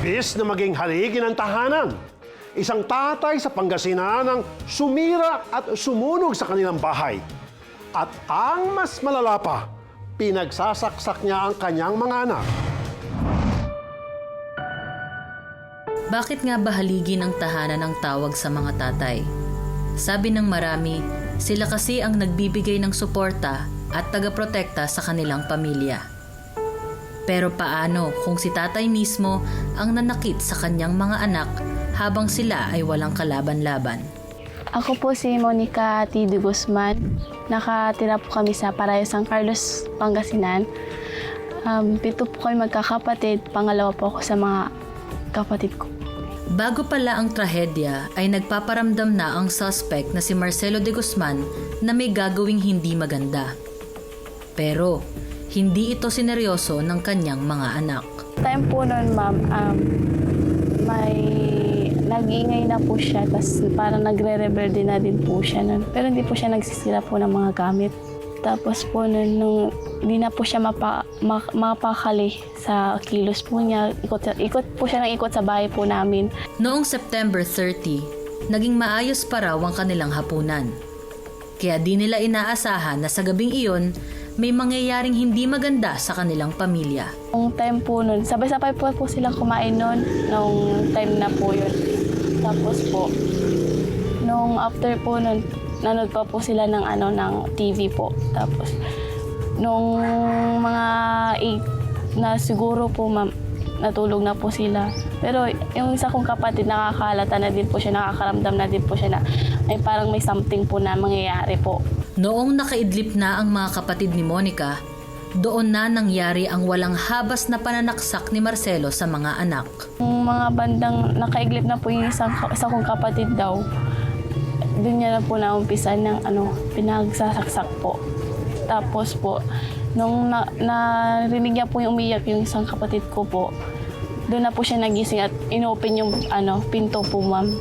Imbis na maging haligi ng tahanan, isang tatay sa Pangasinan ang sumira at sumunog sa kanilang bahay. At ang mas malala pa, pinagsasaksak niya ang kanyang mga anak. Bakit nga ba haligi ng tahanan ang tawag sa mga tatay? Sabi ng marami, sila kasi ang nagbibigay ng suporta at tagaprotekta sa kanilang pamilya. Pero paano kung si tatay mismo ang nanakit sa kanyang mga anak habang sila ay walang kalaban-laban? Ako po si Monica T. De Guzman. Nakatira po kami sa Parayo San Carlos, Pangasinan. 7 po kami magkakapatid. Pangalawa po ako sa mga kapatid ko. Bago pala ang trahedya ay nagpaparamdam na ang suspect na si Marcelo De Guzman na may gagawing hindi maganda. Pero hindi ito sineryoso ng kanyang mga anak. Time po noon, ma'am, may nag-iingay na po siya, tapos parang nagre-rebelde na din po siya nun. Pero hindi po siya nagsisira po ng mga gamit. Tapos po nung hindi na po siya mapakali sa kilos po niya, ikot po siya ng ikot sa bahay po namin. Noong September 30, naging maayos pa raw ang kanilang hapunan. Kaya di nila inaasahan na sa gabing iyon, may mangyayaring hindi maganda sa kanilang pamilya. Nung time po nun, sabay-sabay po silang kumain nun, nung time na po yun. Tapos po, nung after po nun, nanood pa po sila ng TV po. Tapos, nung mga 8 na siguro po, ma'am, natulog na po sila. Pero yung isa kong kapatid, nakakalata na din po siya, nakakaramdam na din po siya na ay parang may something po na mangyayari po. Noong nakaidlip na ang mga kapatid ni Monica, doon na nangyari ang walang habas na pananaksak ni Marcelo sa mga anak. Yung mga bandang nakaiglip na po yung isa kong kapatid daw, doon niya na po naumpisa ng pinagsasaksak po. Tapos po, nung narinig niya po yung umiyak yung isang kapatid ko po, doon na po siya nagising at inopen yung pinto po, ma'am.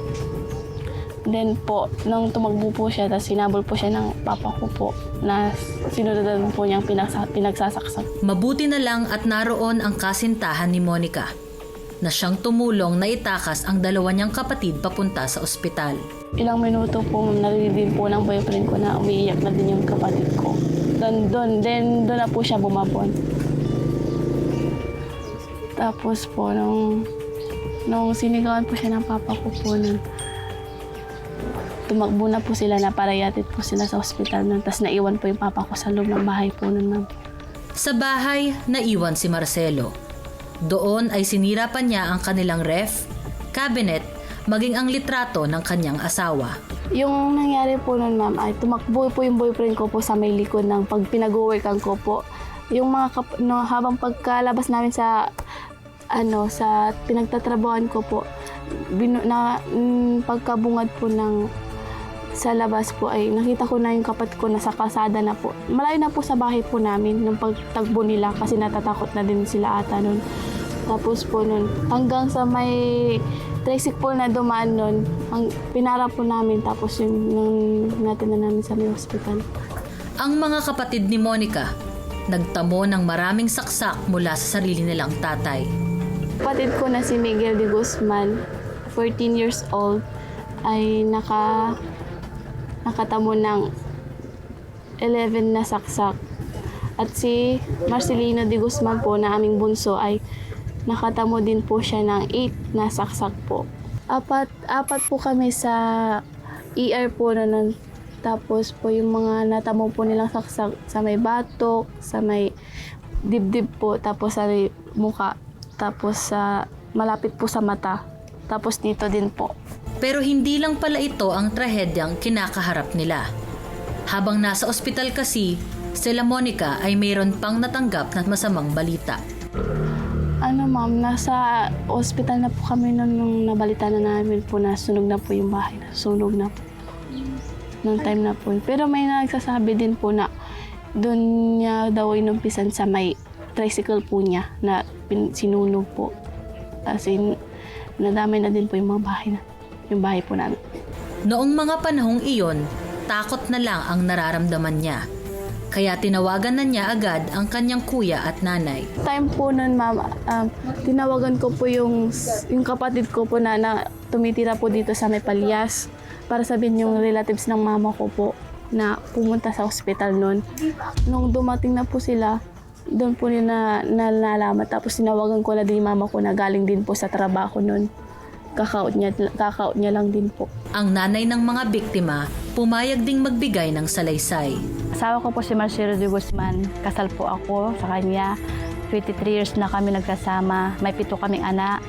Then po, nung tumakbo po siya, tapos sinabol po siya ng papa ko po na sinundan po niyang pinagsasaksak. Mabuti na lang at naroon ang kasintahan ni Monica na siyang tumulong na itakas ang dalawa niyang kapatid papunta sa ospital. Ilang minuto po, narinig din po ng boyfriend ko na umiiyak na din yung kapatid ko. Doon na po siya bumabon. Tapos po, nung sinigawan po siya ng papa ko po nun, tumakbo na po sila na para yatid po sila sa ospital nun. Tapos naiwan po yung papa ko sa loob ng bahay po nun, ma'am. Sa bahay, naiwan si Marcelo. Doon ay sinira pa niya ang kanilang ref, cabinet, maging ang litrato ng kanyang asawa. Yung nangyari po nun, ma'am, ay tumakbo po yung boyfriend ko po sa may likod ng pag pinag-workan ko po. Yung mga habang pagkalabas namin sa pinagtatrabahan ko po, pagkabungad po sa labas po ay nakita ko na yung kapatid ko na sa kalsada na po. Malayo na po sa bahay po namin nung pagtagbo nila kasi natatakot na din sila ata nun. Tapos po nun, hanggang sa may tricycle na dumaan nun, pinara po namin tapos yung natin na namin sa may hospital. Ang mga kapatid ni Monica, nagtamo ng maraming saksak mula sa sarili nilang tatay. Kapatid ko na si Miguel De Guzman, 14 years old, ay nakatamo ng 11 na saksak. At si Marcelino De Guzman po na aming bunso ay nakatamo din po siya ng 8 na saksak po. Apat po kami sa ER po na nun. Tapos po yung mga natamo po nilang saksak sa may batok, sa may dibdib po, tapos sa may muka, tapos sa malapit po sa mata, tapos dito din po. Pero hindi lang pala ito ang trahedyang kinakaharap nila. Habang nasa ospital kasi, sila Monica ay mayroon pang natanggap na masamang balita. Ma'am, nasa ospital na po kami nung nabalita na namin po na sunog na po yung bahay. Sunog na po. Nung time na po. Pero may nagsasabi din po na doon niya daw inumpisan sa may tricycle po niya na sinunog po. Kasi nadamay na din po yung mga bahay po namin. Noong mga panahong iyon, takot na lang ang nararamdaman niya. Kaya tinawagan na niya agad ang kanyang kuya at nanay. Time po nun, ma'am, tinawagan ko po yung kapatid ko po na tumitira po dito sa May Palyas para sabihin yung relatives ng mama ko po na pumunta sa ospital nun. Nung dumating na po sila, doon po nila nalalaman. Tapos tinawagan ko na din yung mama ko na galing din po sa trabaho nun. Kakaut niya lang din po. Ang nanay ng mga biktima pumayag ding magbigay ng salaysay. Asawa ko po si Marcelo de Guzman. Kasal po ako sa kanya. 23 years na kami nagkasama. May 7 kaming anak.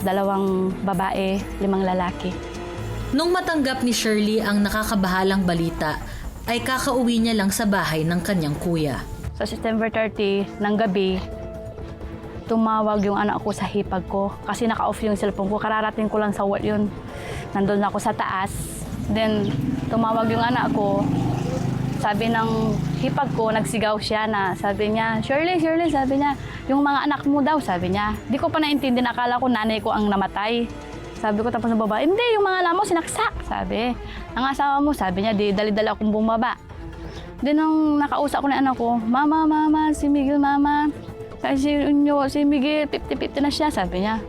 2 babae, 5 lalaki. Nung matanggap ni Shirley ang nakakabahalang balita, ay kakauwi niya lang sa bahay ng kanyang kuya. Sa September 30 ng gabi, tumawag yung anak ko sa hipag ko kasi naka-off yung cellphone ko. Kararating ko lang sa work yun. Nandun ako sa taas. Then, tumawag yung anak ko. Sabi ng hipag ko, nagsigaw siya na sabi niya, Shirley, sabi niya, yung mga anak mo daw, sabi niya. Di ko pa naintindihan, akala ko nanay ko ang namatay. Sabi ko tapos ng babae, hindi, yung mga anak mo sinaksak, sabi. Ang asawa mo, sabi niya, di dali-dali akong bumaba. Then nung nakausap ko na anak ko, Mama, si Miguel, Mama. Kasi si Miguel, 50-50 na siya, sabi niya.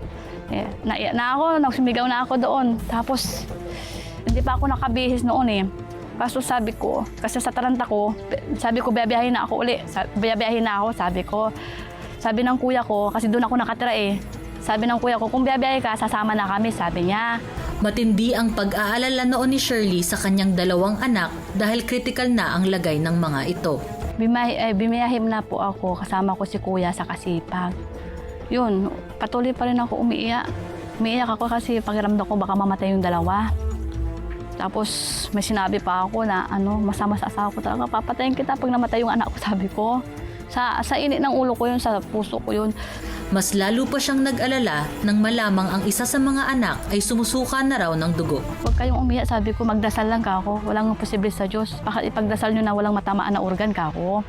Naiyak na ako, nagsumigaw na ako doon. Tapos, hindi pa ako nakabihis noon eh. Kaso sabi ko, kasi sa Taranta ko, sabi ko, biyabiyahin na ako uli. Biyabiyahin na ako, sabi ko. Sabi ng kuya ko, kasi doon ako nakatira eh. Sabi ng kuya ko, kung biyabiyahin ka, sasama na kami, sabi niya. Matindi ang pag-aalala noon ni Shirley sa kanyang 2 anak dahil critical na ang lagay ng mga ito. Bimiyahim na po ako, kasama ko si kuya sa Kasipag. Yun, patuloy pa rin ako umiiyak. Umiiyak ako kasi pakiramdam ko baka mamatay yung 2. Tapos may sinabi pa ako na masama sa asawa ko talaga, papatayin kita pag namatay yung anak ko, sabi ko. Sa init ng ulo ko yun, sa puso ko yun. Mas lalo pa siyang nag-alala nang malamang ang isa sa mga anak ay sumusuka na raw ng dugo. Huwag kayong umiyak, sabi ko, magdasal lang ka ako. Walang posible sa Diyos. Baka ipagdasal nyo na walang matamaan na organ ka ako.